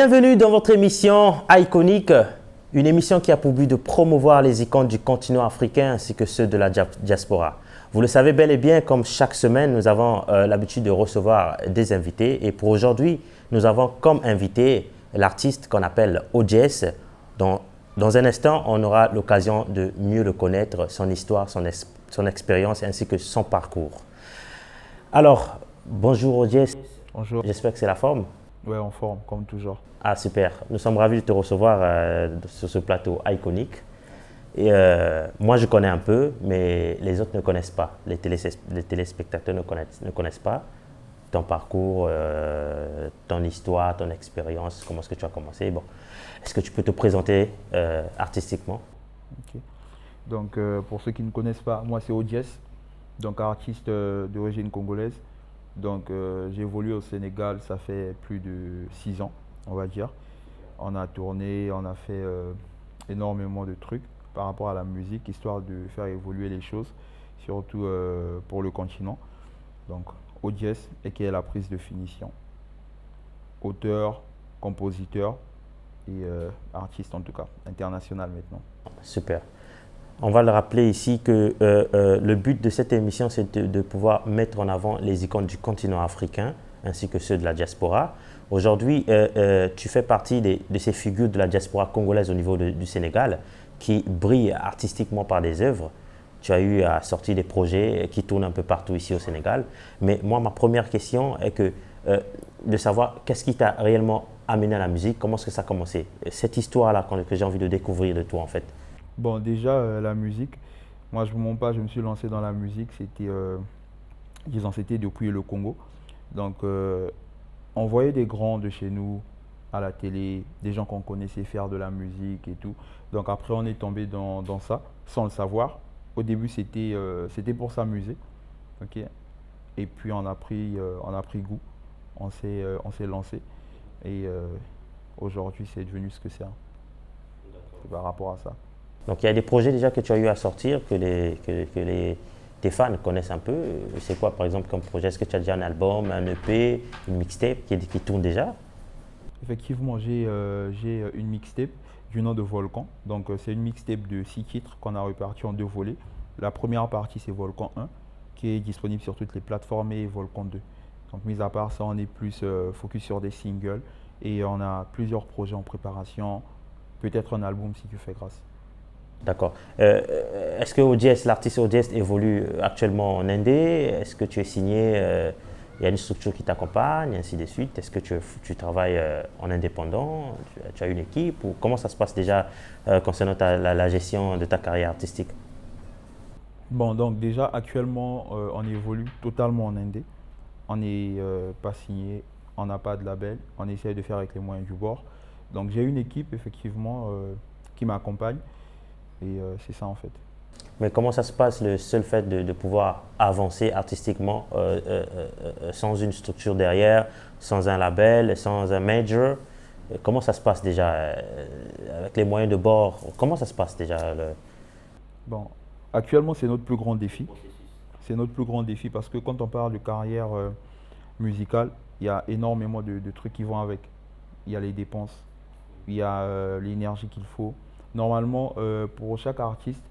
Bienvenue dans votre émission Iconique, une émission qui a pour but de promouvoir les icônes du continent africain ainsi que ceux de la diaspora. Vous le savez bel et bien, comme chaque semaine, nous avons l'habitude de recevoir des invités. Et pour aujourd'hui, nous avons comme invité l'artiste qu'on appelle OJS. Dans un instant, on aura l'occasion de mieux le connaître, son histoire, son expérience ainsi que son parcours. Alors, bonjour OJS. Bonjour. J'espère que c'est la forme. Ouais, en forme, comme toujours. Ah, super. Nous sommes ravis de te recevoir sur ce plateau iconique. Et moi, je connais un peu, mais les autres ne connaissent pas. Les téléspectateurs ne connaissent pas ton parcours, ton histoire, ton expérience, comment est-ce que tu as commencé. Bon. Est-ce que tu peux te présenter artistiquement? Ok. Donc, pour ceux qui ne connaissent pas, moi, c'est OJS, donc artiste d'origine congolaise. Donc, j'ai évolué au Sénégal, ça fait plus de 6 ans, on va dire. On a tourné, on a fait énormément de trucs par rapport à la musique, histoire de faire évoluer les choses, surtout pour le continent. Donc, OJS, et qui est la prise de finition. Auteur, compositeur et artiste en tout cas, international maintenant. Super. On va le rappeler ici que le but de cette émission, c'est de pouvoir mettre en avant les icônes du continent africain ainsi que ceux de la diaspora. Aujourd'hui, tu fais partie de ces figures de la diaspora congolaise au niveau du Sénégal qui brillent artistiquement par des œuvres. Tu as eu à sortir des projets qui tournent un peu partout ici au Sénégal. Mais moi, ma première question est de savoir qu'est-ce qui t'a réellement amené à la musique, comment est-ce que ça a commencé? Cette histoire-là que j'ai envie de découvrir de toi en fait. Bon, déjà, la musique, moi je ne vous mens pas, je me suis lancé dans la musique, c'était depuis le Congo. Donc, on voyait des grands de chez nous à la télé, des gens qu'on connaissait faire de la musique et tout. Donc après, on est tombé dans ça, sans le savoir. Au début, c'était pour s'amuser. Okay. Et puis, on a pris goût, on s'est lancé. Et aujourd'hui, c'est devenu ce que c'est par rapport à ça. Donc il y a des projets déjà que tu as eu à sortir, tes fans connaissent un peu. C'est quoi par exemple comme projet? Est-ce que tu as déjà un album, un EP, une mixtape qui tourne déjà? Effectivement, j'ai une mixtape du nom de Volcan. Donc c'est une mixtape de 6 titres qu'on a répartis en 2 volets. La première partie c'est Volcan 1 qui est disponible sur toutes les plateformes et Volcan 2. Donc mis à part ça, on est plus focus sur des singles et on a plusieurs projets en préparation, peut-être un album si tu fais grâce. D'accord. Est-ce que l'artiste OJS évolue actuellement en Indé? Est-ce que tu es signé? Il y a une structure qui t'accompagne, ainsi de suite. Est-ce que tu travailles en indépendant? Tu as une équipe? Ou comment ça se passe déjà concernant la gestion de ta carrière artistique? Bon, donc déjà actuellement, on évolue totalement en Indé. On n'est pas signé, on n'a pas de label. On essaie de faire avec les moyens du bord. Donc j'ai une équipe effectivement qui m'accompagne. Et c'est ça en fait. Mais comment ça se passe, le seul fait de pouvoir avancer artistiquement sans une structure derrière, sans un label, sans un major? Comment ça se passe déjà avec les moyens de bord? Comment ça se passe déjà Bon, actuellement c'est notre plus grand défi. C'est notre plus grand défi parce que quand on parle de carrière musicale, il y a énormément de trucs qui vont avec. Il y a les dépenses, il y a l'énergie qu'il faut. Normalement, pour chaque artiste,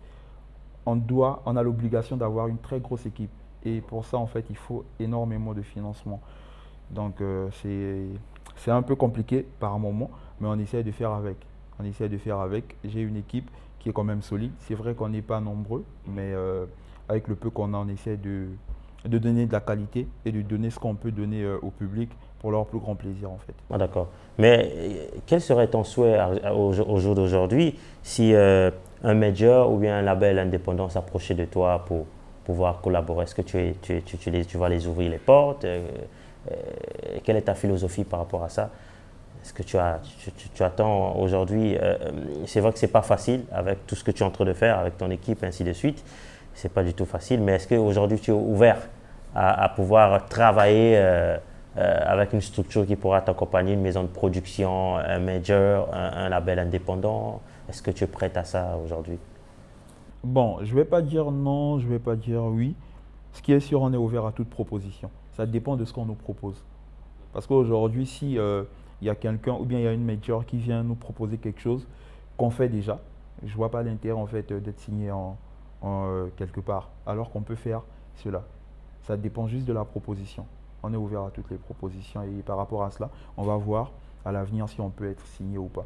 on a l'obligation d'avoir une très grosse équipe. Et pour ça, en fait, il faut énormément de financement. Donc, c'est un peu compliqué par moment, mais on essaie de faire avec. On essaie de faire avec. J'ai une équipe qui est quand même solide. C'est vrai qu'on n'est pas nombreux, mais avec le peu qu'on a, on essaie de donner de la qualité et de donner ce qu'on peut donner au public pour leur plus grand plaisir en fait. Ah, d'accord. Mais quel serait ton souhait au jour d'aujourd'hui si un major ou bien un label indépendant s'approchait de toi pour pouvoir collaborer? Est-ce que tu vas les ouvrir les portes? Quelle est ta philosophie par rapport à ça? Est-ce que tu attends aujourd'hui? C'est vrai que ce n'est pas facile avec tout ce que tu es en train de faire, avec ton équipe, ainsi de suite. Ce n'est pas du tout facile, mais est-ce qu'aujourd'hui tu es ouvert à pouvoir travailler avec une structure qui pourra t'accompagner, une maison de production, un major, un label indépendant? Est-ce que tu es prête à ça aujourd'hui? Bon, je ne vais pas dire non, je ne vais pas dire oui. Ce qui est sûr, on est ouvert à toute proposition. Ça dépend de ce qu'on nous propose. Parce qu'aujourd'hui, si il y a quelqu'un ou bien il y a une major qui vient nous proposer quelque chose qu'on fait déjà. Je ne vois pas l'intérêt en fait d'être signé quelque part, alors qu'on peut faire cela. Ça dépend juste de la proposition. On est ouvert à toutes les propositions et par rapport à cela, on va voir à l'avenir si on peut être signé ou pas.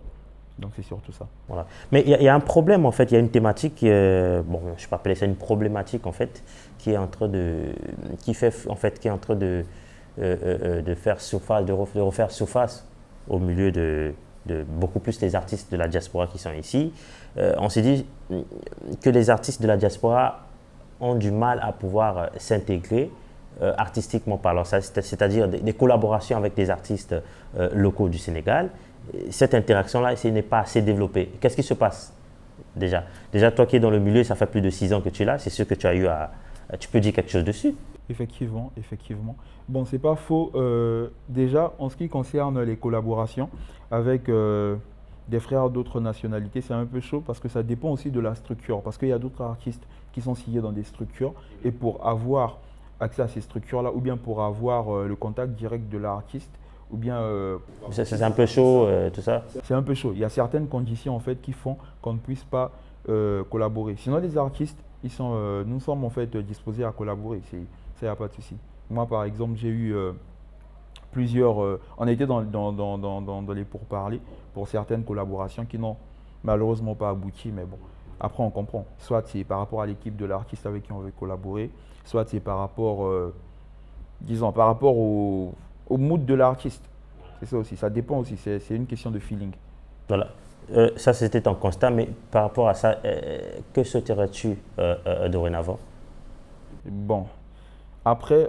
Donc c'est surtout ça. Voilà. Mais il y a un problème en fait, il y a une thématique, bon, je peux appeler ça une problématique en fait, qui est en train de faire surface, de refaire surface au milieu de beaucoup plus les artistes de la diaspora qui sont ici. On s'est dit que les artistes de la diaspora ont du mal à pouvoir s'intégrer artistiquement parlant, c'est-à-dire des collaborations avec des artistes locaux du Sénégal. Cette interaction-là, ce n'est pas assez développée. Qu'est-ce qui se passe déjà? Déjà, toi qui es dans le milieu, ça fait plus de 6 ans que tu es là, c'est sûr que tu as eu à... Tu peux dire quelque chose dessus? Effectivement, effectivement. Bon, c'est pas faux. Déjà, en ce qui concerne les collaborations avec des frères d'autres nationalités, c'est un peu chaud parce que ça dépend aussi de la structure. Parce qu'il y a d'autres artistes qui sont signés dans des structures et pour avoir accès à ces structures-là ou bien pour avoir le contact direct de l'artiste, ou bien c'est un peu chaud, tout ça? C'est un peu chaud. Il y a certaines conditions en fait qui font qu'on ne puisse pas collaborer. Sinon, les artistes, nous sommes en fait disposés à collaborer. Ça, il n'y a pas de souci. Moi, par exemple, j'ai eu plusieurs... on était dans les pourparlers pour certaines collaborations qui n'ont malheureusement pas abouti, mais bon, après on comprend. Soit c'est par rapport à l'équipe de l'artiste avec qui on veut collaborer, soit c'est par rapport, disons, par rapport au mood de l'artiste. C'est ça aussi, ça dépend aussi, c'est une question de feeling. Voilà. Ça, c'était ton constat, mais par rapport à ça, que souhaiterais-tu dorénavant? Bon, après,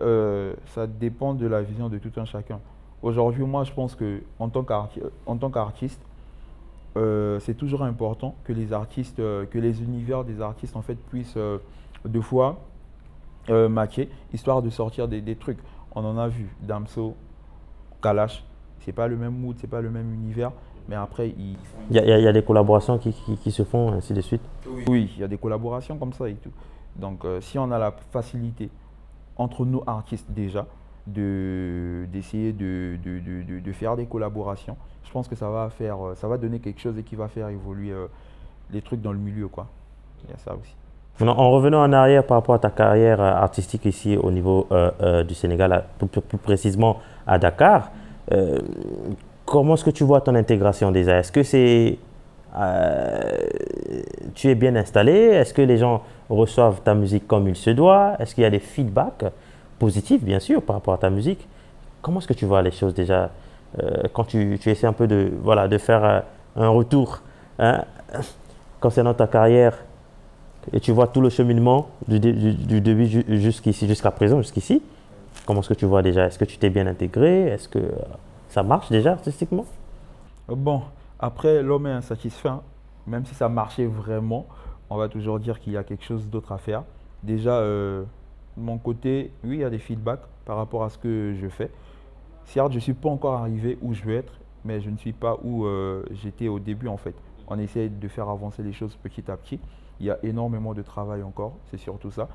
ça dépend de la vision de tout un chacun. Aujourd'hui, moi, je pense qu'en tant qu'artiste, c'est toujours important que les artistes, que les univers des artistes, en fait, puissent deux fois matcher, histoire de sortir des trucs. On en a vu, Damso, Kalash, c'est pas le même mood, c'est pas le même univers, mais après, il y a des collaborations qui se font, ainsi de suite. Oui, il y a des collaborations comme ça et tout. Donc, si on a la facilité entre nos artistes déjà d'essayer de faire des collaborations, je pense que ça va donner quelque chose et qui va faire évoluer les trucs dans le milieu, quoi. Il y a ça aussi. Maintenant, en revenant en arrière par rapport à ta carrière artistique ici au niveau du Sénégal, plus précisément à Dakar, comment est-ce que tu vois ton intégration déjà? Est-ce que tu es bien installé? Est-ce que les gens reçoivent ta musique comme il se doit? Est-ce qu'il y a des feedbacks positifs, bien sûr, par rapport à ta musique? Comment est-ce que tu vois les choses déjà quand tu essaies un peu de faire un retour concernant ta carrière et tu vois tout le cheminement du début jusqu'à présent, jusqu'ici? Comment est-ce que tu vois déjà? Est-ce que tu t'es bien intégré? Est-ce que ça marche déjà artistiquement? Bon, après, l'homme est insatisfait. Même si ça marchait vraiment, on va toujours dire qu'il y a quelque chose d'autre à faire. Déjà, de mon côté, oui, il y a des feedbacks par rapport à ce que je fais. Certes, je ne suis pas encore arrivé où je veux être, mais je ne suis pas où j'étais au début en fait. On essaie de faire avancer les choses petit à petit. Il y a énormément de travail encore, c'est surtout ça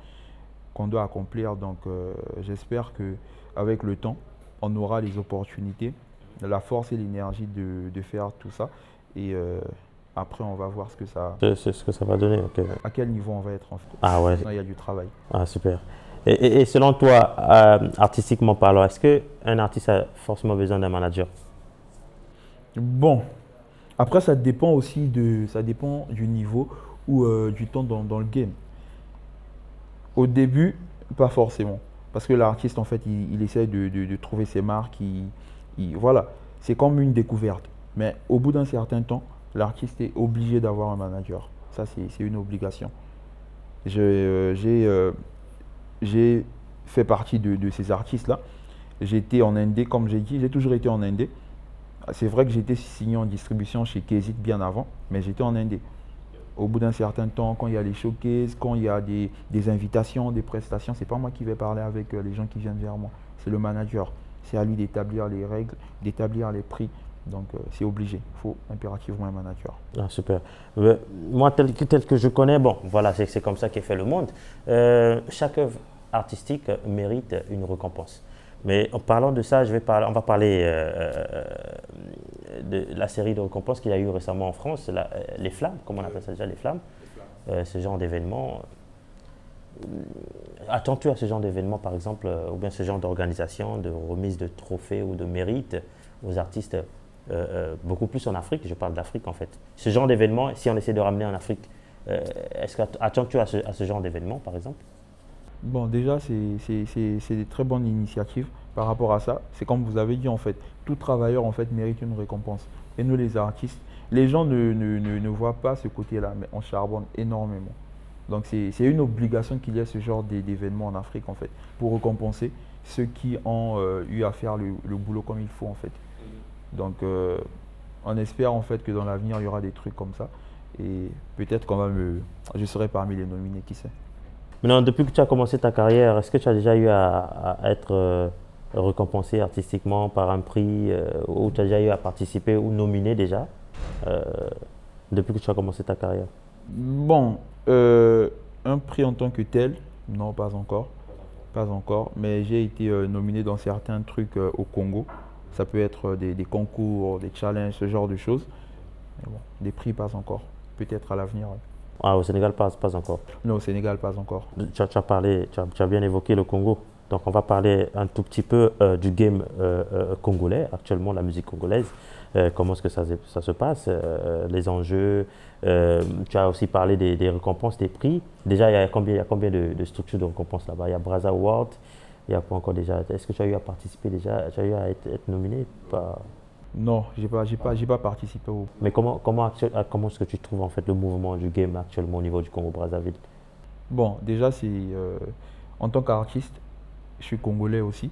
qu'on doit accomplir. Donc, j'espère qu'avec le temps, on aura les opportunités, la force et l'énergie de faire tout ça. Et après, on va voir ce que ça va donner. Okay. À quel niveau on va être en fait. Ah ouais. Il y a du travail. Ah super. Et selon toi, artistiquement parlant, est-ce qu'un artiste a forcément besoin d'un manager? Bon, après ça dépend aussi ça dépend du niveau ou du temps dans le game. Au début, pas forcément. Parce que l'artiste, en fait, il essaie de trouver ses marques. Voilà, c'est comme une découverte. Mais au bout d'un certain temps, l'artiste est obligé d'avoir un manager. Ça, c'est une obligation. J'ai fait partie de ces artistes-là. J'étais en indé, comme j'ai dit, j'ai toujours été en indé. C'est vrai que j'étais signé en distribution chez Kézit bien avant, mais j'étais en indé. Au bout d'un certain temps, quand il y a les showcases, quand il y a des invitations, des prestations, c'est pas moi qui vais parler avec les gens qui viennent vers moi. C'est le manager. C'est à lui d'établir les règles, d'établir les prix. Donc, c'est obligé. Il faut impérativement un manager. Ah, super. Moi, tel que je connais, bon, voilà, c'est comme ça qu'est fait le monde. Chaque œuvre artistique mérite une récompense. Mais en parlant de ça, on va parler de la série de récompenses qu'il y a eu récemment en France, les Flammes, comme on appelle ça déjà, les Flammes. Ce genre d'événement. Attends-tu à ce genre d'événement, par exemple, ou bien ce genre d'organisation, de remise de trophées ou de mérites aux artistes, beaucoup plus en Afrique, je parle d'Afrique en fait. Ce genre d'événement, si on essaie de ramener en Afrique, attends-tu à ce genre d'événement, par exemple? Bon, déjà, c'est des très bonnes initiatives par rapport à ça. C'est comme vous avez dit, en fait, tout travailleur, en fait, mérite une récompense. Et nous, les artistes, les gens ne voient pas ce côté-là, mais on charbonne énormément. Donc, c'est une obligation qu'il y ait ce genre d'événements en Afrique, en fait, pour récompenser ceux qui ont eu à faire le boulot comme il faut, en fait. Donc, on espère, en fait, que dans l'avenir, il y aura des trucs comme ça. Et peut-être je serai parmi les nominés, qui sait. Maintenant, depuis que tu as commencé ta carrière, est-ce que tu as déjà eu à être récompensé artistiquement par un prix ou tu as déjà eu à participer ou nominé déjà depuis que tu as commencé ta carrière? Bon, un prix en tant que tel, non, pas encore. Pas encore, mais j'ai été nominé dans certains trucs au Congo. Ça peut être des concours, des challenges, ce genre de choses. Mais bon, des prix, pas encore. Peut-être à l'avenir. Ouais. Ah, au Sénégal, pas encore. Non, au Sénégal, pas encore. Tu as bien évoqué le Congo. Donc, on va parler un tout petit peu du game congolais, actuellement, la musique congolaise. Comment est-ce que ça se passe, les enjeux. Tu as aussi parlé des récompenses, des prix. Déjà, il y a combien de structures de récompenses là-bas? Il y a Brazza Award. Il y a quoi encore déjà? Est-ce que tu as eu à participer déjà? Tu as eu à être nominé? Non, j'ai pas participé au. Mais comment est-ce que tu trouves en fait le mouvement du game actuellement au niveau du Congo-Brazzaville? Bon, déjà, en tant qu'artiste, je suis congolais aussi.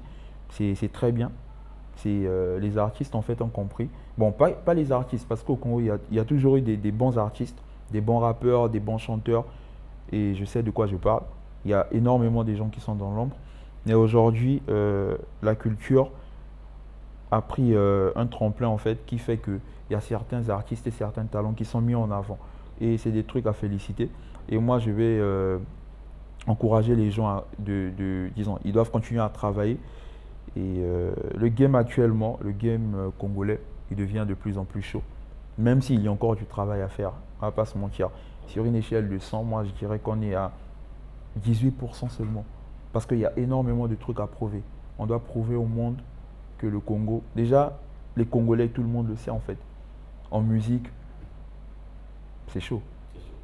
C'est très bien. Les artistes en fait ont compris. Bon, pas les artistes, parce qu'au Congo, il y a toujours eu des bons artistes, des bons rappeurs, des bons chanteurs. Et je sais de quoi je parle. Il y a énormément de gens qui sont dans l'ombre. Mais aujourd'hui, la culture a pris un tremplin en fait qui fait qu'il y a certains artistes et certains talents qui sont mis en avant. Et c'est des trucs à féliciter. Et moi, je vais encourager les gens disons, ils doivent continuer à travailler. Et le game actuellement, le game congolais, il devient de plus en plus chaud. Même s'il y a encore du travail à faire, on ne va pas se mentir. Sur une échelle de 100, moi je dirais qu'on est à 18% seulement. Parce qu'il y a énormément de trucs à prouver. On doit prouver au monde que le Congo, déjà les Congolais, tout le monde le sait en fait. En musique, c'est chaud.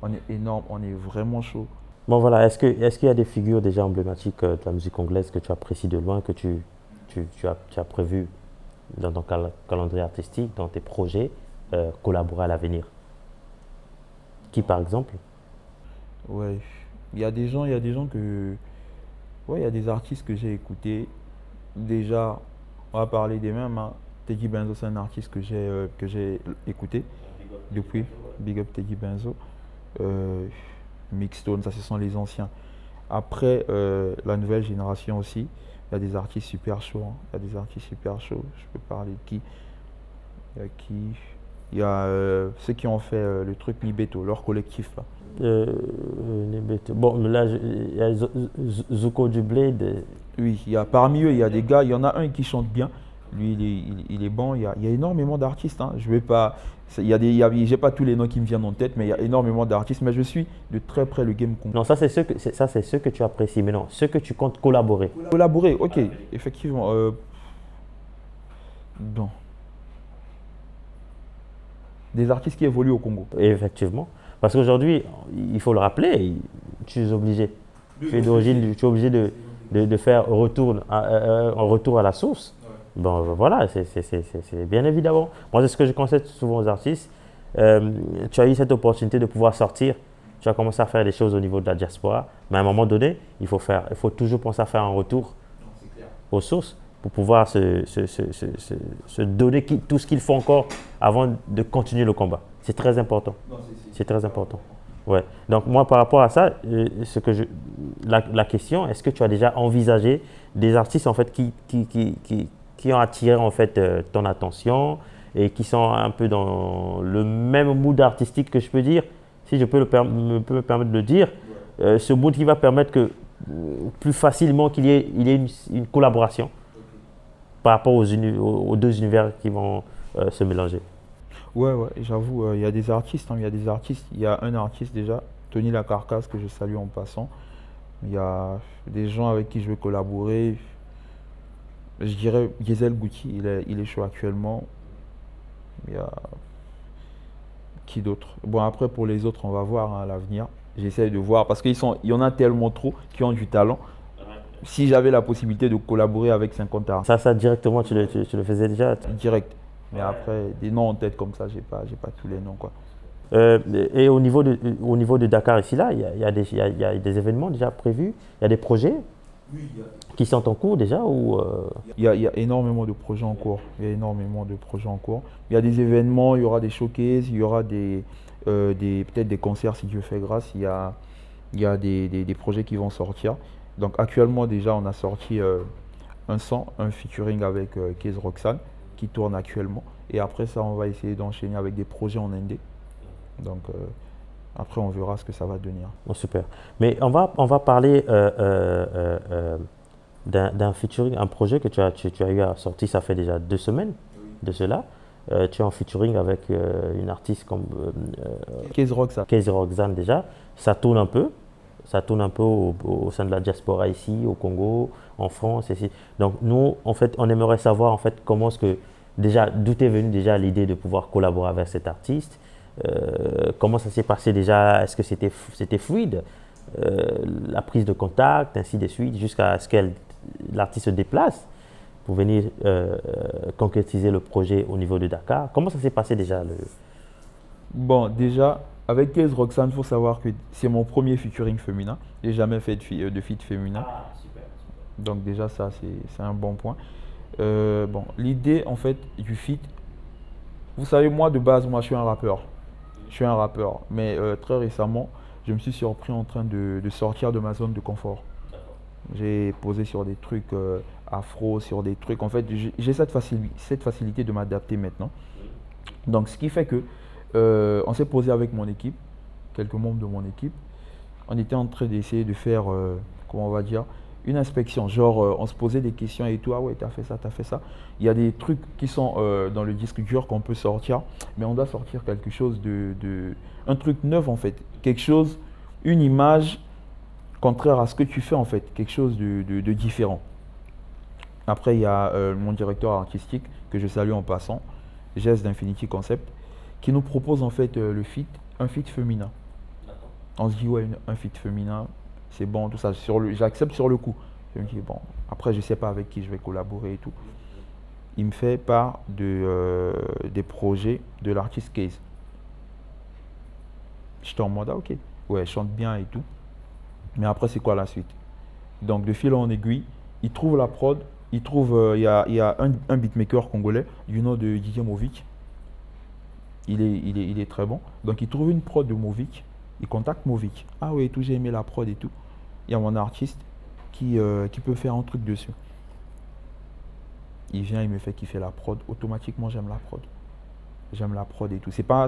On est énorme, on est vraiment chaud. Bon voilà, est-ce qu'il y a des figures déjà emblématiques de la musique congolaise que tu apprécies de loin, que tu as prévu dans ton calendrier artistique, dans tes projets, collaborer à l'avenir? Qui par exemple? Ouais, il y a des gens que... Ouais, il y a des artistes que j'ai écoutés. Déjà, on va parler des mêmes. Hein. Teddy Benzo, c'est un artiste que j'ai écouté depuis. Big Up Teddy Benzo. Mixstone, ça ce sont les anciens. Après, la nouvelle génération aussi, il y a des artistes super chauds. Hein. Il y a des artistes super chauds. Je peux parler de qui? Il y a qui? Il y a ceux qui ont fait le truc Nibeto, leur collectif là. Bon, là, il y a Zuko du Blade. Oui, parmi eux, il y a des gars, il y en a un qui chante bien. Lui, il est bon. Il y a énormément d'artistes. Hein. Je vais pas, j'ai pas tous les noms qui me viennent en tête, mais il y a énormément d'artistes. Mais je suis de très près le game congolais. Non, ça c'est ceux que tu apprécies. Mais non, ceux que tu comptes collaborer. Collaborer, ok, effectivement. Bon. Des artistes qui évoluent au Congo. Effectivement. Parce qu'aujourd'hui, il faut le rappeler, tu es obligé. Tu es d'origine, tu es obligé de faire un retour à la source. Bon, voilà, c'est bien évidemment. Moi, c'est ce que je conseille souvent aux artistes. Tu as eu cette opportunité de pouvoir sortir. Tu as commencé à faire des choses au niveau de la diaspora. Mais à un moment donné, il faut toujours penser à faire un retour aux sources pour pouvoir se donner tout ce qu'il faut encore avant de continuer le combat. C'est très important. C'est très important. Ouais. Donc moi, par rapport à ça, la question, est-ce que tu as déjà envisagé des artistes en fait qui ont attiré en fait ton attention et qui sont un peu dans le même mood artistique que je peux dire, si je peux me permettre de le dire, ce mood qui va permettre que plus facilement qu'il y ait une collaboration par rapport aux deux univers qui vont se mélanger. Ouais, j'avoue, il y a des artistes, hein, il y a des artistes. Il y a un artiste déjà, Tony La Carcasse, que je salue en passant. Il y a des gens avec qui je veux collaborer. Je dirais Gisèle Goutti, il est chaud actuellement. Il y a qui d'autre? Bon, après, pour les autres, on va voir hein, à l'avenir. J'essaie de voir parce il y en a tellement trop qui ont du talent. Si j'avais la possibilité de collaborer avec 50 artistes. Ça directement, tu le faisais déjà? Direct. Mais après, des noms en tête comme ça, j'ai pas tous les noms, quoi. Et au niveau de Dakar ici, là, il y a des événements déjà prévus, il y a des projets qui sont en cours déjà ou Il y a énormément de projets en cours. Il y a énormément de projets en cours. Il y a des événements, il y aura des showcases, il y aura peut-être des concerts si Dieu fait grâce. Il y a des projets qui vont sortir. Donc actuellement déjà, on a sorti un featuring avec Case Roxanne qui tourne actuellement. Et après ça, on va essayer d'enchaîner avec des projets en indé. Donc après, on verra ce que ça va devenir. Oh, super. Mais on va parler d'un featuring, un projet que tu as eu à sortir, ça fait déjà 2 semaines de cela. Tu es en featuring avec une artiste comme Case Roxanne. Case Roxanne déjà. Ça tourne un peu. Ça tourne un peu au sein de la diaspora ici, au Congo, en France. Ici. Donc nous, en fait, on aimerait savoir en fait comment est-ce que déjà, d'où est venue déjà l'idée de pouvoir collaborer avec cet artiste. Comment ça s'est passé déjà? Est-ce que c'était fluide, la prise de contact, ainsi de suite, jusqu'à ce que l'artiste se déplace pour venir concrétiser le projet au niveau de Dakar? Comment ça s'est passé déjà Bon, déjà, avec Case Roxanne, il faut savoir que c'est mon premier featuring féminin. Je n'ai jamais fait de feat féminin. Ah, super. Donc déjà, ça, c'est un bon point. Bon, l'idée, en fait, du feat, vous savez, moi, de base, moi, je suis un rappeur. Je suis un rappeur. Mais très récemment, je me suis surpris en train de sortir de ma zone de confort. J'ai posé sur des trucs afro, sur des trucs. En fait, j'ai cette facilité de m'adapter maintenant. Donc, ce qui fait que on s'est posé avec mon équipe, quelques membres de mon équipe. On était en train d'essayer de faire, comment on va dire, une inspection. Genre, on se posait des questions et tout. Ah ouais, t'as fait ça, t'as fait ça. Il y a des trucs qui sont dans le disque dur qu'on peut sortir, mais on doit sortir quelque chose un truc neuf en fait. Quelque chose, une image contraire à ce que tu fais en fait. Quelque chose de différent. Après, il y a mon directeur artistique, que je salue en passant, Jess d'Infinity Concept, qui nous propose en fait un feat féminin. On se dit ouais, un feat féminin, c'est bon, tout ça. J'accepte sur le coup. Je me dis bon, après je sais pas avec qui je vais collaborer et tout. Il me fait part des projets de l'artiste Case. J'étais en mode ah, ok, ouais, elle chante bien et tout. Mais après c'est quoi la suite? Donc de fil en aiguille, il trouve la prod, il y a un beatmaker congolais du nom de Didier Movic. Il est très bon. Donc il trouve une prod de Movic, il contacte Movic. Ah oui, tout, j'ai aimé la prod et tout. Il y a mon artiste qui peut faire un truc dessus. Il vient, il me fait kiffer la prod. Automatiquement, j'aime la prod. J'aime la prod et tout. C'est pas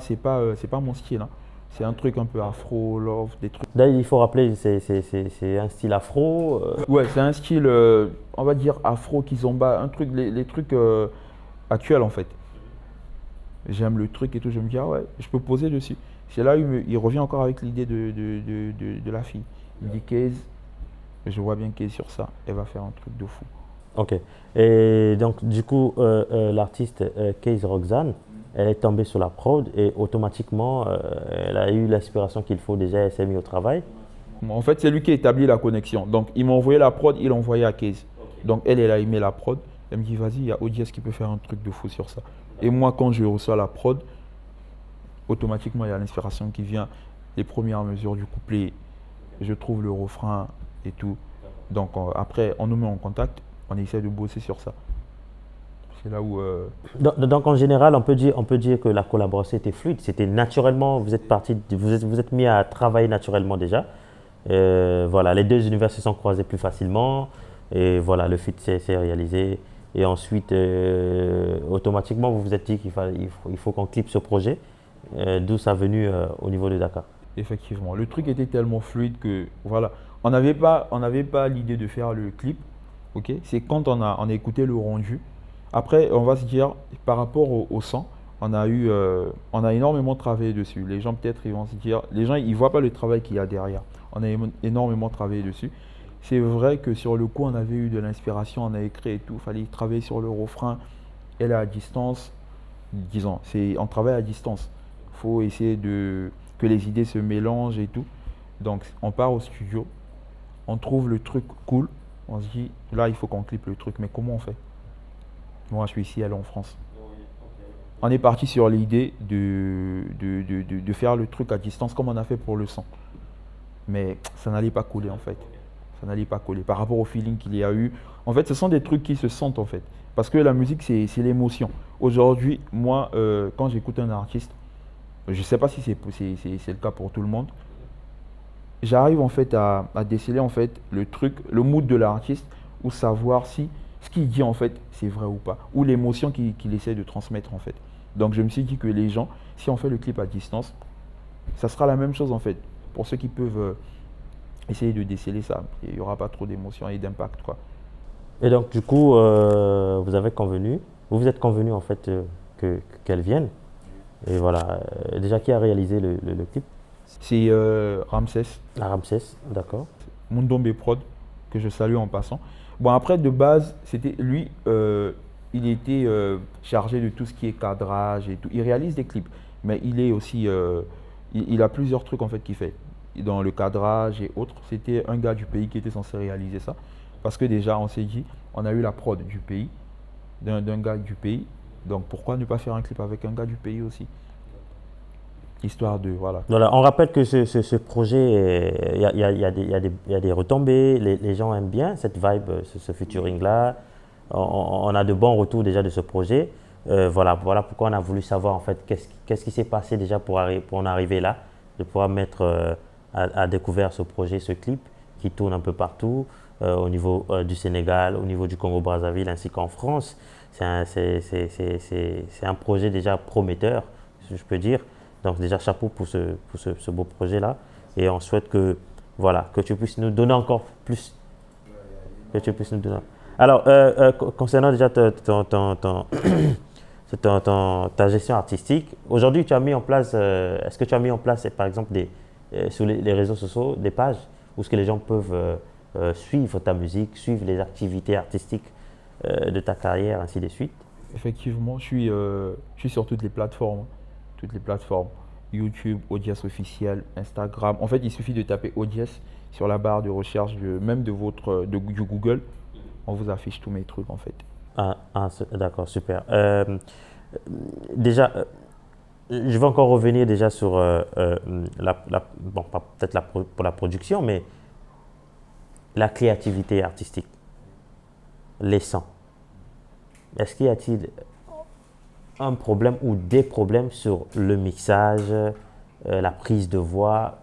mon style. Hein. C'est un truc un peu afro, love, des trucs. Là, il faut rappeler, c'est un style afro. Ouais, c'est un style, on va dire afro, kizomba, un truc, les trucs actuels en fait. J'aime le truc et tout, je me dis, ah ouais, je peux poser dessus. C'est là il revient encore avec l'idée de la fille. Il me dit, Case, je vois bien Case sur ça, elle va faire un truc de fou. Ok. Et donc, du coup, l'artiste Case Roxanne, elle est tombée sur la prod et automatiquement, elle a eu l'inspiration qu'il faut déjà, elle s'est mise au travail. En fait, c'est lui qui a établi la connexion. Donc, il m'a envoyé la prod, il l'a envoyé à Case. Donc, elle a aimé la prod. Elle me dit, vas-y, il y a ODS qui peut faire un truc de fou sur ça. Et moi, quand je reçois la prod, automatiquement, il y a l'inspiration qui vient. Les premières mesures du couplet, je trouve le refrain et tout. Donc, après, on nous met en contact, on essaie de bosser sur ça. C'est là où… Donc, en général, on peut dire que la collaboration était fluide. C'était naturellement, vous êtes mis à travailler naturellement déjà. Voilà, les deux univers se sont croisés plus facilement. Et voilà, le feat s'est réalisé. Et ensuite, automatiquement, vous vous êtes dit qu'il faut qu'on clippe ce projet, d'où ça est venu au niveau de Dakar. Effectivement, le truc était tellement fluide que voilà, on n'avait pas l'idée de faire le clip. Ok, c'est quand on a écouté le rendu Après, on va se dire, par rapport au sang, on a énormément travaillé dessus. Les gens, peut-être, ils vont se dire, les gens, ils voient pas le travail qu'il y a derrière. On a énormément travaillé dessus. C'est vrai que sur le coup, on avait eu de l'inspiration, on a écrit et tout. Il fallait travailler sur le refrain. Elle est à distance. Disons, on travaille à distance. Il faut essayer que les idées se mélangent et tout. Donc, on part au studio, on trouve le truc cool. On se dit, là, il faut qu'on clippe le truc. Mais comment on fait? Moi, je suis ici, elle est en France. On est parti sur l'idée de faire le truc à distance comme on a fait pour le son. Mais ça n'allait pas couler en fait. Ça n'allait pas coller par rapport au feeling qu'il y a eu. En fait, ce sont des trucs qui se sentent en fait. Parce que la musique, c'est l'émotion. Aujourd'hui, moi, quand j'écoute un artiste, je ne sais pas si c'est le cas pour tout le monde, j'arrive en fait à déceler en fait le truc, le mood de l'artiste, ou savoir si ce qu'il dit en fait c'est vrai ou pas, ou l'émotion qu'il essaie de transmettre en fait. Donc je me suis dit que les gens, si on fait le clip à distance, ça sera la même chose en fait. Pour ceux qui peuvent essayer de déceler ça, il n'y aura pas trop d'émotion et d'impact quoi. Et donc, du coup, vous avez convenu, vous vous êtes convenu en fait qu'elle vienne. Et voilà, déjà qui a réalisé le clip? C'est Ramsès, À Ramsès, d'accord. Mundombe Prod, que je salue en passant. Bon, après, de base, c'était lui, il était chargé de tout ce qui est cadrage et tout. Il réalise des clips, mais il est aussi, il a plusieurs trucs en fait qu'il fait. Dans le cadrage et autres, c'était un gars du pays qui était censé réaliser ça. Parce que déjà, on s'est dit, on a eu la prod du pays, d'un gars du pays. Donc pourquoi ne pas faire un clip avec un gars du pays aussi? Histoire de, voilà. Voilà, on rappelle que ce projet, il y a des retombées, les gens aiment bien cette vibe, ce featuring-là. On a de bons retours déjà de ce projet. Voilà pourquoi on a voulu savoir en fait qu'est-ce qui s'est passé déjà pour en arriver là, de pouvoir mettre à découvert ce projet, ce clip qui tourne un peu partout, au niveau du Sénégal, au niveau du Congo-Brazzaville ainsi qu'en France. C'est un projet déjà prometteur, si je peux dire. Donc déjà chapeau pour ce beau projet-là. Et on souhaite que tu puisses nous donner encore plus. Que tu puisses nous donner. Alors, concernant déjà ta gestion artistique, aujourd'hui tu as mis en place, est-ce que tu as mis en place par exemple sur les réseaux sociaux des pages où ce que les gens peuvent suivre ta musique, suivre les activités artistiques de ta carrière, ainsi de suite? Effectivement, je suis sur toutes les plateformes. Toutes les plateformes. YouTube, Audias officiel, Instagram. En fait, il suffit de taper Audias sur la barre de recherche même du Google. On vous affiche tous mes trucs en fait. D'accord, super. Déjà, je vais encore revenir déjà sur bon, pas peut-être pour la production, mais la créativité artistique, les sons. Est-ce qu'il y a-t-il un problème ou des problèmes sur le mixage, la prise de voix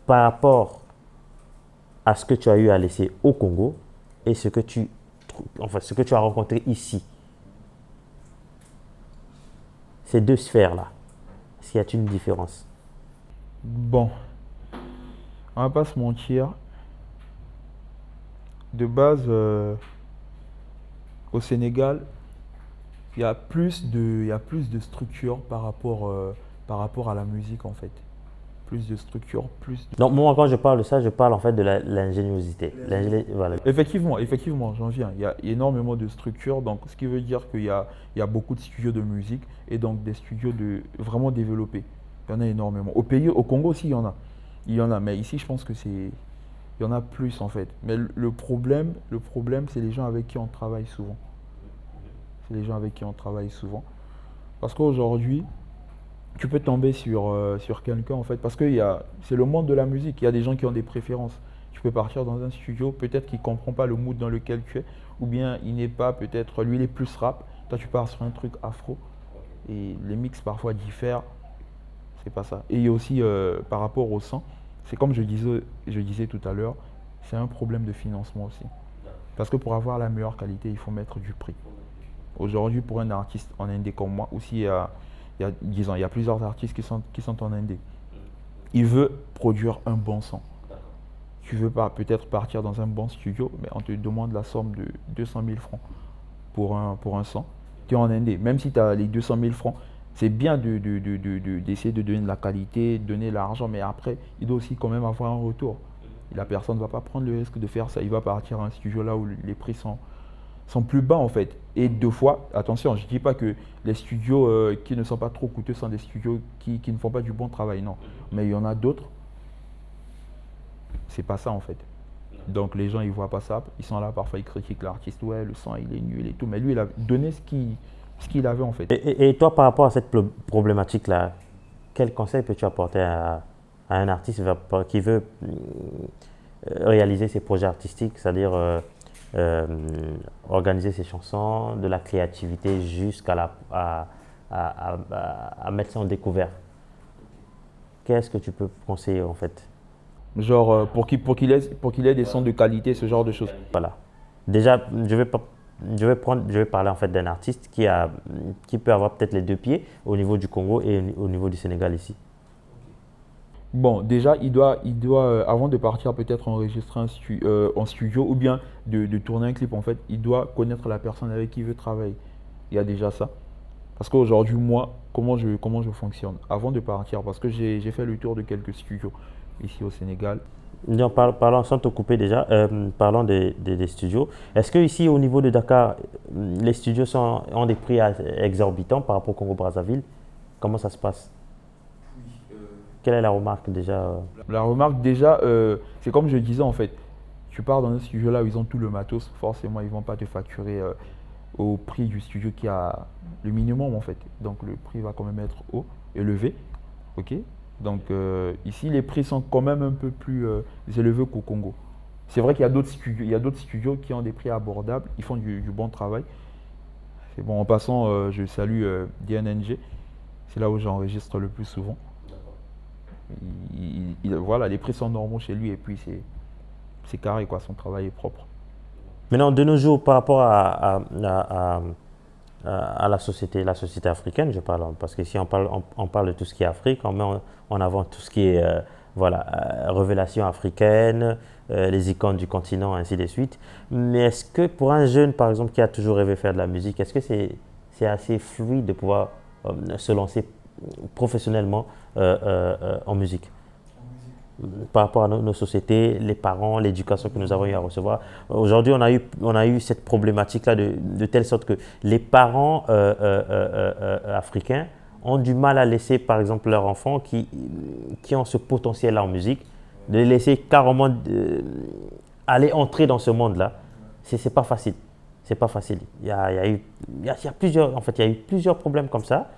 par rapport à ce que tu as eu à laisser au Congo et ce que tu as rencontré ici? Ces deux sphères-là, est-ce qu'il y a une différence? Bon, on va pas se mentir. De base, au Sénégal, il y a plus de structure par rapport à la musique en fait. Plus de structure, Donc moi quand je parle de ça, je parle en fait de l'ingéniosité. Voilà. Effectivement, j'en viens. Il y a énormément de structures, donc ce qui veut dire qu'il y a beaucoup de studios de musique et donc des studios vraiment développés. Il y en a énormément. Au Congo aussi, il y en a. Il y en a, mais ici, je pense que il y en a plus en fait. Mais le problème, c'est les gens avec qui on travaille souvent. C'est les gens avec qui on travaille souvent. Parce qu'aujourd'hui, tu peux tomber sur quelqu'un en fait, parce que c'est le monde de la musique, il y a des gens qui ont des préférences. Tu peux partir dans un studio, peut-être qu'il ne comprend pas le mood dans lequel tu es, ou bien il n'est pas, peut-être, lui il est plus rap, toi tu pars sur un truc afro, et les mix parfois diffèrent, c'est pas ça. Et il y a aussi par rapport au son, c'est comme je disais tout à l'heure, c'est un problème de financement aussi. Parce que pour avoir la meilleure qualité, il faut mettre du prix. Aujourd'hui, pour un artiste en indé comme moi, aussi il y a plusieurs artistes qui sont en indé. Il veut produire un bon son. Tu veux pas peut-être partir dans un bon studio, mais on te demande la somme de 200 000 francs. pour un son. Tu es en indé, même si tu as les 200 000 francs, c'est bien d'essayer de donner de la qualité, de donner l'argent, mais après, il doit aussi quand même avoir un retour. Et la personne ne va pas prendre le risque de faire ça. Il va partir à un studio là où les prix sont plus bas en fait. Et deux fois, attention, je ne dis pas que les studios qui ne sont pas trop coûteux sont des studios qui ne font pas du bon travail, non. Mais il y en a d'autres, c'est pas ça en fait. Donc les gens ils voient pas ça, ils sont là, parfois ils critiquent l'artiste, ouais le son il est nul et tout, mais lui il a donné ce qu'il avait en fait. Et toi, par rapport à cette problématique-là, quel conseil peux-tu apporter à un artiste qui veut réaliser ses projets artistiques, c'est-à-dire euh, organiser ses chansons, de la créativité jusqu'à à mettre ça en découvert? Qu'est-ce que tu peux conseiller en fait? Genre pour qu'il ait des sons de qualité, ce genre de choses. Voilà. Déjà, je vais parler en fait d'un artiste qui peut avoir peut-être les deux pieds au niveau du Congo et au niveau du Sénégal ici. Bon, déjà, il doit avant de partir peut-être enregistrer en studio ou bien de tourner un clip, en fait, il doit connaître la personne avec qui il veut travailler. Il y a déjà ça. Parce qu'aujourd'hui, moi, comment je fonctionne? Avant de partir, parce que j'ai fait le tour de quelques studios ici au Sénégal. Non, parlons sans te couper déjà, parlons des studios. Est-ce que ici au niveau de Dakar, les studios ont des prix exorbitants par rapport au Congo-Brazzaville? Comment ça se passe? Quelle est la remarque déjà? La remarque, déjà, c'est comme je disais, en fait, tu pars dans un studio là où ils ont tout le matos, forcément, ils ne vont pas te facturer au prix du studio qui a le minimum, en fait. Donc, le prix va quand même être haut, élevé, ok? Donc, ici, les prix sont quand même un peu plus élevés qu'au Congo. C'est vrai qu'il y a d'autres studios qui ont des prix abordables, ils font du bon travail. C'est bon, en passant, je salue DNNG, c'est là où j'enregistre le plus souvent. Voilà, les prix sont normaux chez lui et puis c'est carré, quoi, son travail est propre. Maintenant, de nos jours, par rapport à la société africaine, je parle, parce que si on parle de tout ce qui est Afrique, on met en avant tout ce qui est voilà, révélation africaine, les icônes du continent, ainsi de suite. Mais est-ce que pour un jeune, par exemple, qui a toujours rêvé faire de la musique, est-ce que c'est assez fluide de pouvoir se lancer professionnellement en musique? Par rapport à nos sociétés, les parents, l'éducation que nous avons eu à recevoir. Aujourd'hui, on a eu cette problématique-là de telle sorte que les parents africains ont du mal à laisser, par exemple, leurs enfants qui ont ce potentiel-là en musique, de les laisser carrément aller entrer dans ce monde-là. C'est pas facile. C'est pas facile. Il y a eu plusieurs, en fait, il y a eu plusieurs problèmes comme ça.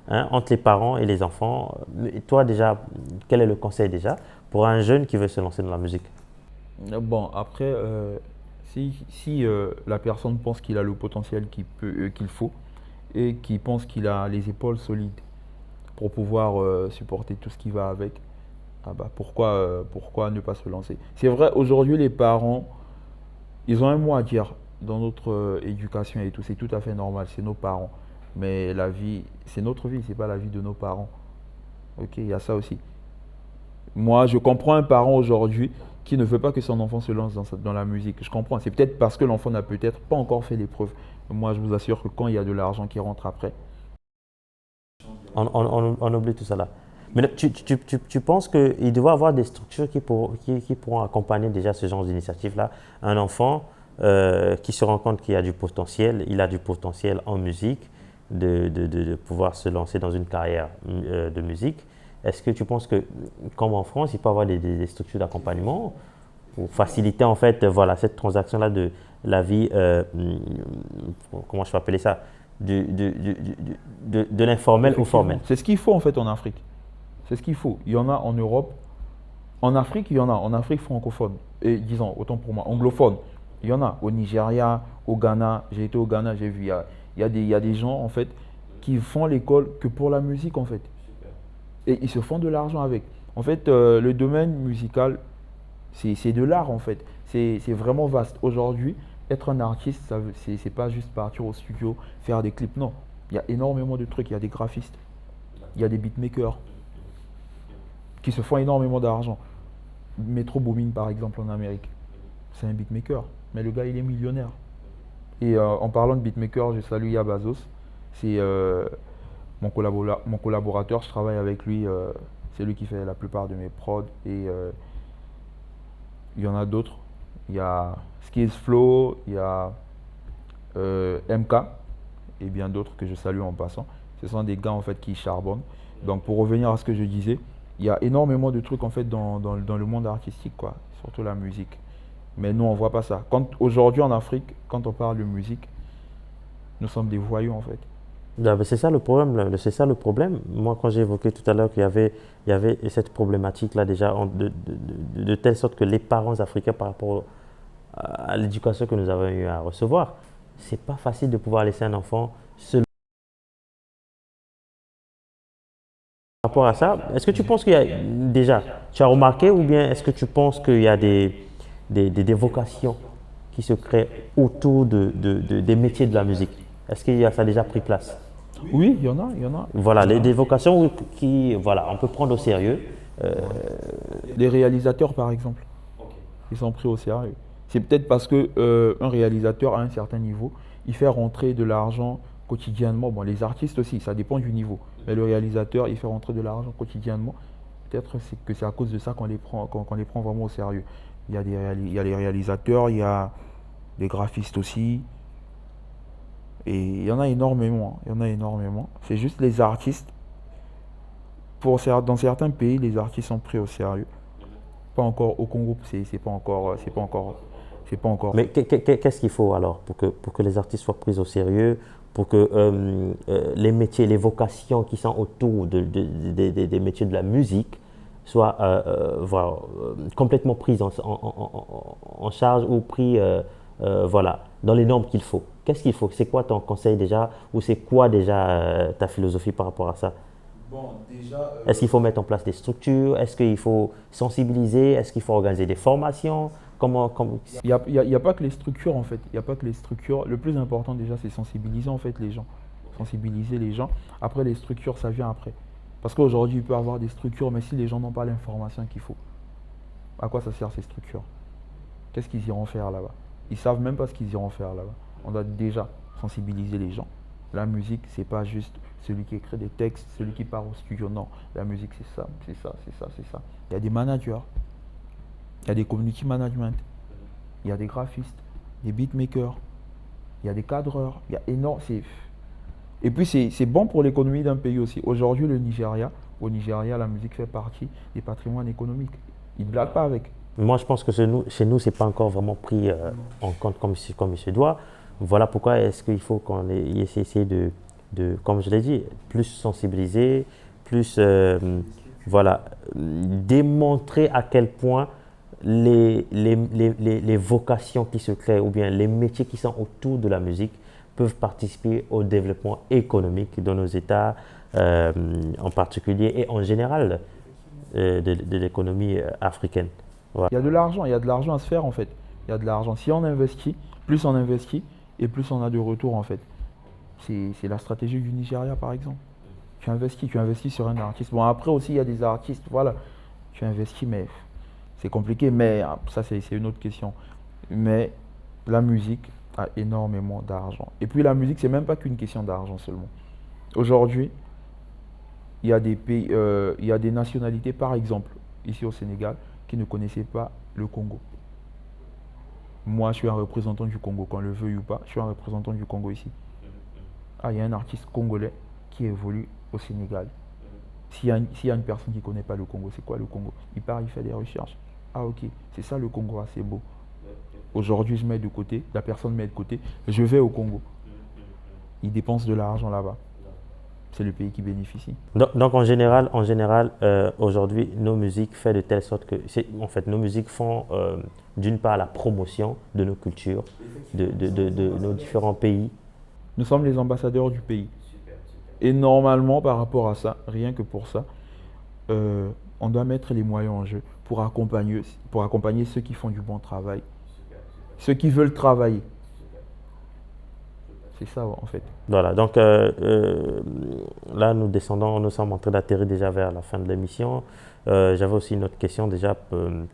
Hein, entre les parents et les enfants. Et toi déjà, quel est le conseil déjà pour un jeune qui veut se lancer dans la musique? Bon, après, si la personne pense qu'il a le potentiel qu'il faut et qu'il pense qu'il a les épaules solides pour pouvoir supporter tout ce qui va avec, ah bah pourquoi ne pas se lancer? C'est vrai, aujourd'hui, les parents, ils ont un mot à dire dans notre éducation et tout, c'est tout à fait normal, c'est nos parents. Mais la vie, c'est notre vie, c'est pas la vie de nos parents. Ok, il y a ça aussi. Moi, je comprends un parent aujourd'hui qui ne veut pas que son enfant se lance dans la musique. Je comprends. C'est peut-être parce que l'enfant n'a peut-être pas encore fait l'épreuve. Moi, je vous assure que quand il y a de l'argent qui rentre après. On oublie tout ça là. Mais tu penses qu'il doit y avoir des structures qui pourront accompagner déjà ce genre d'initiative-là? Un enfant qui se rend compte qu'il a du potentiel, il a du potentiel en musique, de pouvoir se lancer dans une carrière de musique. Est-ce que tu penses que, comme en France, il peut y avoir des structures d'accompagnement pour faciliter en fait voilà, cette transaction-là de la vie, comment je peux appeler ça, de l'informel au formel? C'est ce qu'il faut en fait en Afrique. C'est ce qu'il faut. Il y en a en Europe. En Afrique, il y en a. En Afrique francophone. Et disons, autant pour moi, anglophone. Il y en a. Au Nigeria, au Ghana. J'ai été au Ghana, j'ai vu. Il y a des gens en fait qui font l'école que pour la musique en fait. Et ils se font de l'argent avec. En fait, le domaine musical, c'est de l'art en fait. C'est vraiment vaste. Aujourd'hui, être un artiste, c'est pas juste partir au studio, faire des clips. Non. Il y a énormément de trucs. Il y a des graphistes. Il y a des beatmakers qui se font énormément d'argent. Metro Boomin par exemple en Amérique. C'est un beatmaker. Mais le gars, il est millionnaire. Et en parlant de beatmaker, je salue Yabazos. C'est mon collaborateur, je travaille avec lui. C'est lui qui fait la plupart de mes prods. Et il y en a d'autres. Il y a Skills Flow, il y a MK et bien d'autres que je salue en passant. Ce sont des gars en fait qui charbonnent. Donc pour revenir à ce que je disais, il y a énormément de trucs en fait dans le monde artistique, quoi, surtout la musique. Mais nous on voit pas ça. Aujourd'hui en Afrique, quand on parle de musique, nous sommes des voyous en fait. Non, mais c'est ça le problème, c'est ça le problème. Moi, quand j'ai évoqué tout à l'heure il y avait cette problématique-là déjà, de telle sorte que les parents africains, par rapport à l'éducation que nous avons eu à recevoir, c'est pas facile de pouvoir laisser un enfant seul. Par rapport à ça, est-ce que tu penses qu'il y a déjà, tu as remarqué ou bien est-ce que tu penses qu'il y a des vocations qui se créent autour des métiers de la musique? Est-ce que ça a déjà pris place? Oui, il y en a, il y en a. Voilà, des vocations qui, voilà, on peut prendre au sérieux. Les réalisateurs par exemple, ils sont pris au sérieux. C'est peut-être parce que un réalisateur à un certain niveau, il fait rentrer de l'argent quotidiennement. Bon, les artistes aussi, ça dépend du niveau. Mais le réalisateur, il fait rentrer de l'argent quotidiennement. Peut-être que c'est à cause de ça qu'on les prend vraiment au sérieux. Il y a les réalisateurs, il y a les graphistes aussi. Et il y en a énormément. Il y en a énormément. C'est juste les artistes. Dans certains pays, les artistes sont pris au sérieux. Pas encore au Congo, c'est pas encore. Mais qu'est-ce qu'il faut alors pour que les artistes soient pris au sérieux, pour que les métiers, les vocations qui sont autour des métiers de la musique soient voilà, complètement prises en charge ou pris voilà, dans les normes qu'il faut? Qu'est-ce qu'il faut? C'est quoi ton conseil déjà? Ou c'est quoi déjà ta philosophie par rapport à ça? Bon, déjà, Est-ce qu'il faut mettre en place des structures? Est-ce qu'il faut sensibiliser? Est-ce qu'il faut organiser des formations? il y a pas que les structures en fait. Il n'y a pas que les structures. Le plus important déjà, c'est sensibiliser en fait les gens. Sensibiliser les gens. Après, les structures, ça vient après. Parce qu'aujourd'hui, il peut y avoir des structures, mais si les gens n'ont pas l'information qu'il faut, à quoi ça sert ces structures? Qu'est-ce qu'ils iront faire là-bas? Ils savent même pas ce qu'ils iront faire là-bas. On doit déjà sensibiliser les gens. La musique, c'est pas juste celui qui écrit des textes, celui qui part au studio. Non, la musique, c'est ça, c'est ça, c'est ça, c'est ça. Il y a des managers, il y a des community management, il y a des graphistes, des beatmakers, il y a des cadreurs, il y a énorme. Et puis c'est bon pour l'économie d'un pays aussi. Aujourd'hui, au Nigeria, la musique fait partie des patrimoines économiques. Ils ne blaguent pas avec. Moi, je pense que chez nous, ce n'est pas encore vraiment pris en compte comme il se doit. Voilà pourquoi est-ce qu'il faut qu'on essaie comme je l'ai dit, plus sensibiliser, plus voilà, démontrer à quel point les vocations qui se créent ou bien les métiers qui sont autour de la musique peuvent participer au développement économique de nos États en particulier et en général de l'économie africaine. Voilà. Il y a de l'argent à se faire en fait. Il y a de l'argent. Si on investit, plus on investit et plus on a de retour en fait. C'est la stratégie du Nigeria par exemple. Tu investis sur un artiste. Bon après aussi il y a des artistes, voilà. Tu investis mais c'est compliqué, mais ça c'est une autre question. Mais la musique a énormément d'argent. Et puis la musique, c'est même pas qu'une question d'argent seulement. Aujourd'hui, il y a des pays, il y a des nationalités, par exemple, ici au Sénégal, qui ne connaissaient pas le Congo. Moi, je suis un représentant du Congo, qu'on le veuille ou pas, je suis un représentant du Congo ici. Ah, il y a un artiste congolais qui évolue au Sénégal. S'il y a une personne qui ne connaît pas le Congo, c'est quoi le Congo? Il part, il fait des recherches. Ah ok, c'est ça le Congo, ah, c'est beau. Aujourd'hui, je mets de côté, la personne met de côté, je vais au Congo. Il dépense de l'argent là-bas. C'est le pays qui bénéficie. Donc en général aujourd'hui, nos musiques font de telle sorte que, en fait, nos musiques font d'une part la promotion de nos cultures, de nos différents pays. Nous sommes les ambassadeurs du pays. Et normalement, par rapport à ça, rien que pour ça, on doit mettre les moyens en jeu pour accompagner ceux qui font du bon travail, ceux qui veulent travailler. C'est ça en fait. Voilà, donc là nous sommes en train d'atterrir déjà vers la fin de l'émission. J'avais aussi une autre question déjà,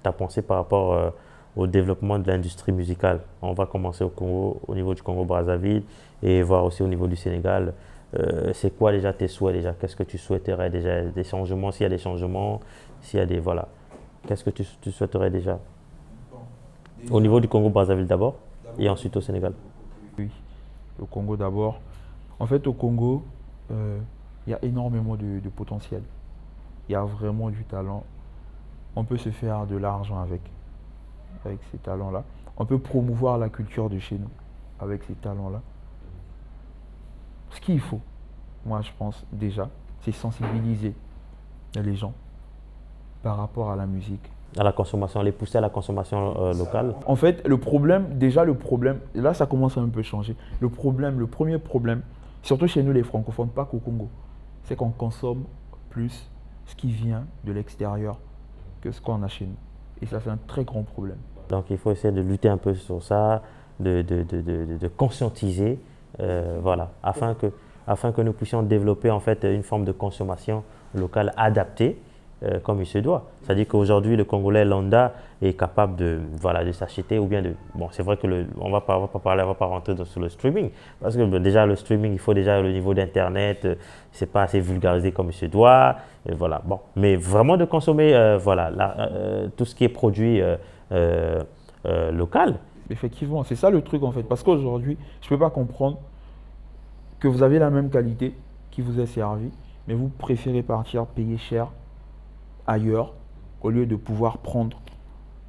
ta pensée par rapport au développement de l'industrie musicale. On va commencer au Congo, au niveau du Congo-Brazzaville et voir aussi au niveau du Sénégal. C'est quoi déjà tes souhaits déjà? Qu'est-ce que tu souhaiterais déjà? Des changements, s'il y a des changements, s'il y a des... Voilà. Qu'est-ce que tu souhaiterais déjà? Au niveau du Congo-Brazzaville d'abord et ensuite au Sénégal. Oui, le Congo d'abord. En fait, au Congo, il y a énormément de potentiel. Il y a vraiment du talent. On peut se faire de l'argent avec ces talents-là. On peut promouvoir la culture de chez nous avec ces talents-là. Ce qu'il faut, moi je pense déjà, c'est sensibiliser les gens par rapport à la musique. À la consommation, les pousser à la consommation locale. En fait, le problème, là ça commence à un peu changer. Le premier problème, surtout chez nous les francophones, pas qu'au Congo, c'est qu'on consomme plus ce qui vient de l'extérieur que ce qu'on a chez nous. Et ça, c'est un très grand problème. Donc il faut essayer de lutter un peu sur ça, de conscientiser, voilà, afin que nous puissions développer en fait une forme de consommation locale adaptée, comme il se doit. C'est-à-dire qu'aujourd'hui, le Congolais lambda est capable de, voilà, de s'acheter ou bien de... Bon, c'est vrai que on va pas rentrer sur le streaming, parce que déjà le streaming, il faut déjà le niveau d'Internet, c'est pas assez vulgarisé comme il se doit, voilà. Bon, mais vraiment de consommer, voilà, tout ce qui est produit local. Effectivement, c'est ça le truc en fait, parce qu'aujourd'hui, je ne peux pas comprendre que vous avez la même qualité qui vous est servie, mais vous préférez partir payer cher ailleurs au lieu de pouvoir prendre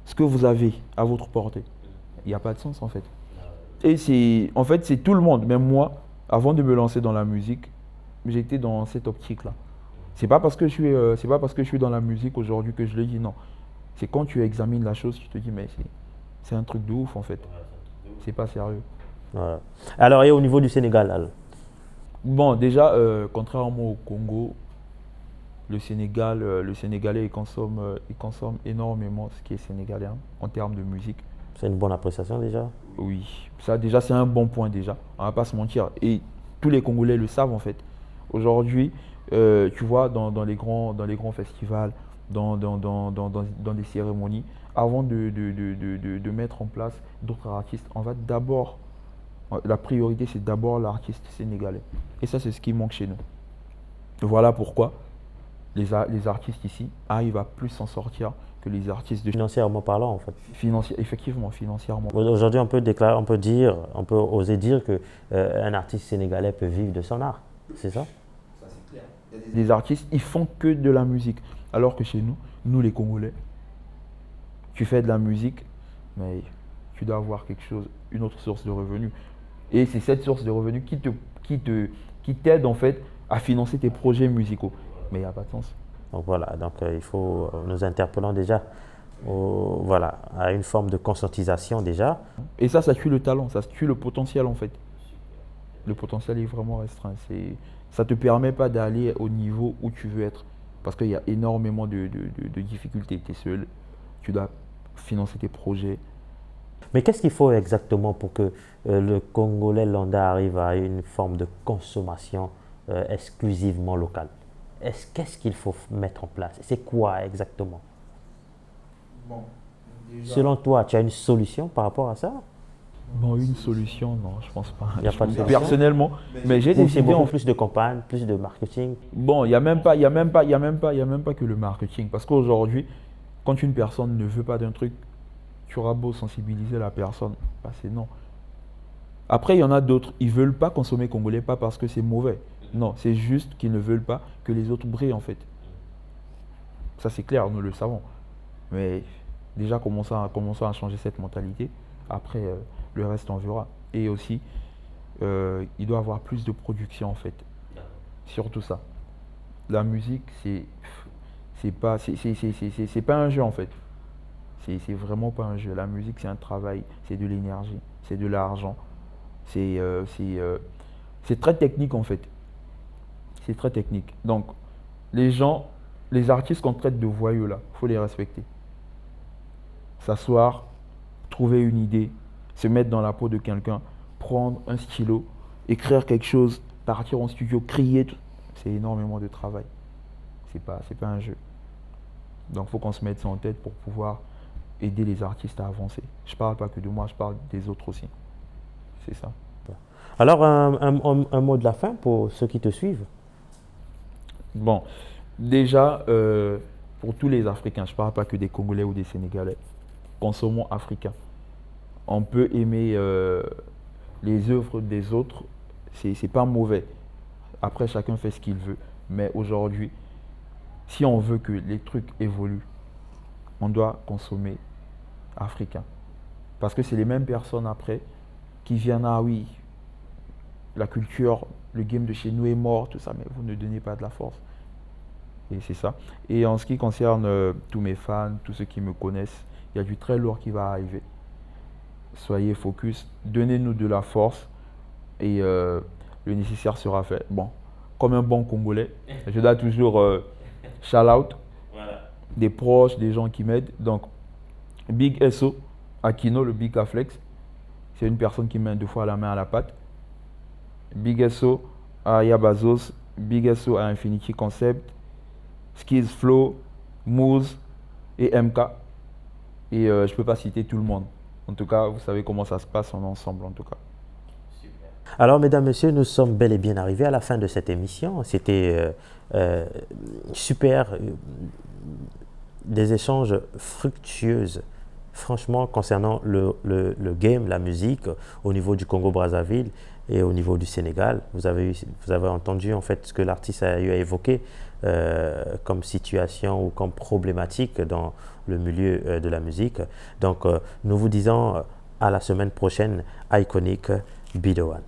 ce que vous avez à votre portée. Il n'y a pas de sens en fait. Et c'est tout le monde, même moi, avant de me lancer dans la musique, j'étais dans cette optique-là. C'est pas parce que je suis dans la musique aujourd'hui que je le dis, non. C'est quand tu examines la chose, tu te dis mais c'est un truc de ouf en fait. C'est pas sérieux. Voilà. Alors, et au niveau du Sénégal alors? Bon, déjà, contrairement au Congo, le Sénégalais, il consomme énormément ce qui est sénégalais en termes de musique. C'est une bonne appréciation déjà? Oui, ça déjà, c'est un bon point déjà. On va pas se mentir. Et tous les Congolais le savent en fait. Aujourd'hui, tu vois, dans les grands festivals, dans des cérémonies, avant de mettre en place d'autres artistes, la priorité, c'est d'abord l'artiste sénégalais. Et ça, c'est ce qui manque chez nous. Voilà pourquoi les artistes ici arrivent à plus s'en sortir que les artistes de... Financièrement parlant, en fait. Effectivement, financièrement. Aujourd'hui, on peut oser dire qu'un artiste sénégalais peut vivre de son art. C'est ça? Ça, c'est clair. Les artistes, ils font que de la musique. Alors que chez nous, nous les Congolais, tu fais de la musique, mais tu dois avoir quelque chose, une autre source de revenus. Et c'est cette source de revenus qui t'aide en fait à financer tes projets musicaux. Mais il n'y a pas de sens. Donc voilà, il faut, nous interpellons déjà voilà, à une forme de conscientisation déjà. Et ça tue le talent, ça tue le potentiel en fait. Le potentiel est vraiment restreint. Ça ne te permet pas d'aller au niveau où tu veux être. Parce qu'il y a énormément de difficultés. Tu es seul, tu dois financer tes projets. Mais qu'est-ce qu'il faut exactement pour que le Congolais lambda arrive à une forme de consommation exclusivement locale? Qu'est-ce qu'il faut mettre en place? C'est quoi exactement? Bon, déjà... Selon toi, tu as une solution par rapport à ça? Bon, une solution, non, je pense pas. Il n'y a pas de solution. Personnellement, mais j'ai décidé en plus de campagne, plus de marketing. Bon, il n'y a même pas que le marketing. Parce qu'aujourd'hui, quand une personne ne veut pas d'un truc, tu auras beau sensibiliser la personne, bah c'est non. Après, il y en a d'autres, ils ne veulent pas consommer congolais, pas parce que c'est mauvais. Non, c'est juste qu'ils ne veulent pas que les autres brillent en fait. Ça c'est clair, nous le savons. Mais déjà, commençons à changer cette mentalité. Après, le reste on verra. Et aussi, il doit y avoir plus de production en fait. Surtout ça. La musique, c'est pas un jeu en fait. C'est vraiment pas un jeu. La musique, c'est un travail, c'est de l'énergie, c'est de l'argent. C'est très technique en fait. C'est très technique. Donc, les artistes qu'on traite de voyous là, il faut les respecter. S'asseoir, trouver une idée, se mettre dans la peau de quelqu'un, prendre un stylo, écrire quelque chose, partir en studio, crier, c'est énormément de travail. C'est pas un jeu. Donc, il faut qu'on se mette ça en tête pour pouvoir aider les artistes à avancer. Je ne parle pas que de moi, je parle des autres aussi. C'est ça. Alors, un mot de la fin pour ceux qui te suivent. Bon, déjà, pour tous les Africains, je ne parle pas que des Congolais ou des Sénégalais, consommons africain. On peut aimer les œuvres des autres, c'est pas mauvais. Après, chacun fait ce qu'il veut. Mais aujourd'hui, si on veut que les trucs évoluent, on doit consommer africain. Parce que c'est les mêmes personnes après qui viennent, ah oui, la culture, le game de chez nous est mort, tout ça, mais vous ne donnez pas de la force. Et c'est ça. Et en ce qui concerne tous mes fans, tous ceux qui me connaissent, il y a du très lourd qui va arriver. Soyez focus, donnez-nous de la force et le nécessaire sera fait. Bon, comme un bon Congolais, je dois toujours shout out des proches, des gens qui m'aident. Donc, Big SO, Akino, le Big Aflex, c'est une personne qui met 2 fois la main à la pâte. Big SO à Yabazos, Big SO à Infinity Concept, Skiz Flow, Moose et MK. Et je ne peux pas citer tout le monde. En tout cas, vous savez comment ça se passe en ensemble en tout cas. Alors, mesdames, messieurs, nous sommes bel et bien arrivés à la fin de cette émission. C'était super, des échanges fructueux, franchement, concernant le game, la musique, au niveau du Congo-Brazzaville et au niveau du Sénégal. Vous avez entendu en fait ce que l'artiste a eu à évoquer comme situation ou comme problématique dans le milieu de la musique. Donc, nous vous disons à la semaine prochaine, Iconic, be the one.